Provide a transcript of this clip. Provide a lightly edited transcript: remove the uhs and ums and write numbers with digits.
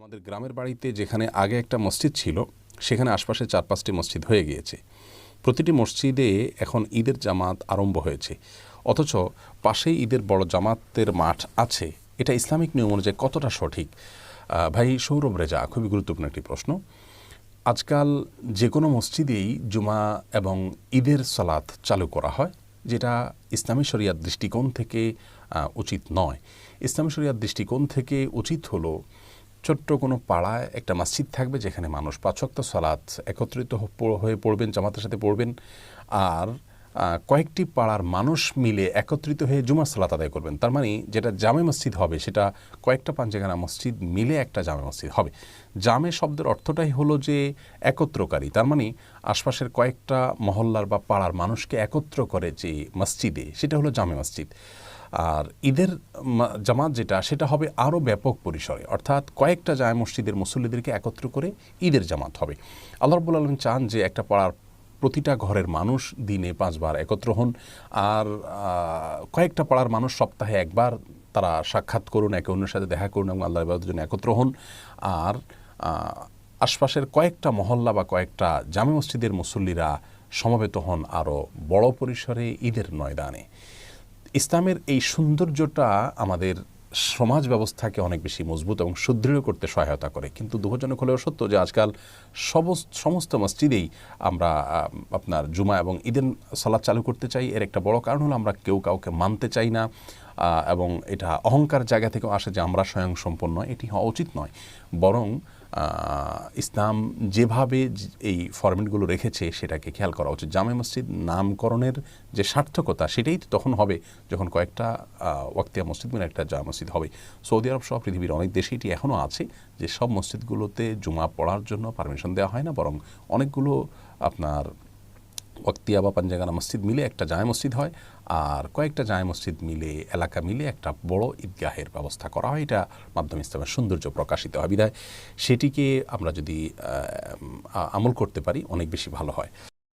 আমাদের গ্রামের বাড়িতে যেখানে আগে একটা মসজিদ ছিল সেখানে আশপাশে 4-5টি মসজিদ হয়ে গিয়েছে। প্রতিটি মসজিদে এখন ঈদের জামাত আরম্ভ হয়েছে, অথচ পাশেই ঈদের বড় জামাতের মাঠ আছে। এটা ইসলামিক নিয়ম অনুযায়ী কতটা সঠিক? ভাই সৌরভ রেজা, খুবই গুরুত্বপূর্ণ একটি প্রশ্ন। আজকাল যে কোনো মসজিদেই জুমা এবং ঈদের সালাত চালু করা হয়, যেটা ইসলামী শরিয়ার দৃষ্টিকোণ থেকে উচিত নয়। ইসলামী শরিয়ার দৃষ্টিকোণ থেকে উচিত হলো ছোট্ট কোনো পাড়ায় একটা মসজিদ থাকবে যেখানে মানুষ 5 ওয়াক্ত সালাত একত্রিত হয়ে পড়বেন, জামাতের সাথে পড়বেন, আর কয়েকটি পাড়ার মানুষ মিলে একত্রিত হয়ে জুমার সালাত আদায় করবেন। তার মানে যেটা জামে মসজিদ হবে সেটা কয়েকটা পাঞ্জেখানা মসজিদ মিলে একটা জামে মসজিদ হবে। জামে শব্দের অর্থটাই হলো যে একত্রকারী, তার মানে আশপাশের কয়েকটা মহল্লার বা পাড়ার মানুষকে একত্র করে যে মসজিদে, সেটা হলো জামে মসজিদ। আর ঈদের জামাত যেটা, সেটা হবে আরও ব্যাপক পরিসরে, অর্থাৎ কয়েকটা জামে মসজিদের মুসল্লিদেরকে একত্র করে ঈদের জামাত হবে। আল্লাহ রাব্বুল আলামিন চান যে একটা পাড়ার প্রতিটা ঘরের মানুষ দিনে 5 বার একত্র হন, আর কয়েকটা পাড়ার মানুষ সপ্তাহে একবার তারা সাক্ষাৎ করুন, একে অন্যের সাথে দেখা করুন এবং আল্লাহর ইবাদতের জন্য একত্র হন। আর আশপাশের কয়েকটা মহল্লা বা কয়েকটা জামে মসজিদের মুসল্লিরা সমবেত হন আরও বড় পরিসরে ঈদের ময়দানে। ইসলামের এই সৌন্দর্যটা আমাদের সমাজ ব্যবস্থাকে অনেক বেশি মজবুত এবং সুদৃঢ় করতে সহায়তা করে। কিন্তু দুঃখজনক হলেও সত্য যে আজকাল সমস্ত মসজিদেই আমরা আপনার জুমা এবং ঈদের সালাত চালু করতে চাই। এর একটা বড় কারণ হলো আমরা কেউ কাউকে মানতে চাই না, এবং এটা অহংকার জায়গা থেকেও আসে যে আমরা স্বয়ংসম্পন্ন। এটি হওয়া উচিত নয়, বরং ইসলাম যেভাবে এই ফরম্যাটগুলো রেখেছে সেটাকে খেয়াল করা উচিত। জামে মসজিদ নামকরণের যে সার্থকতা সেটাই তখন হবে যখন কয়েকটা ওয়াক্তিয়া মসজিদ মিলে একটা জামে মসজিদ হবে। সৌদি আরব সহ পৃথিবীর অনেক দেশে এটি এখনও আছে যে সব মসজিদগুলোতে জুমা পড়ার জন্য পারমিশন দেওয়া হয় না, বরং অনেকগুলো আপনার ওয়াক্তিয়া বা পাঞ্জাগানা মসজিদ মিলে একটা জামে মসজিদ হয়, আর কয়েকটা জামে মসজিদ মিলে এলাকা মিলে একটা বড় ঈদগাহের ব্যবস্থা করা হয়। এটা মাধ্যমে ইসলামের সৌন্দর্য প্রকাশিত হয়। বিধায় সেটিকে আমরা যদি আমল করতে পারি অনেক বেশি ভালো হয়।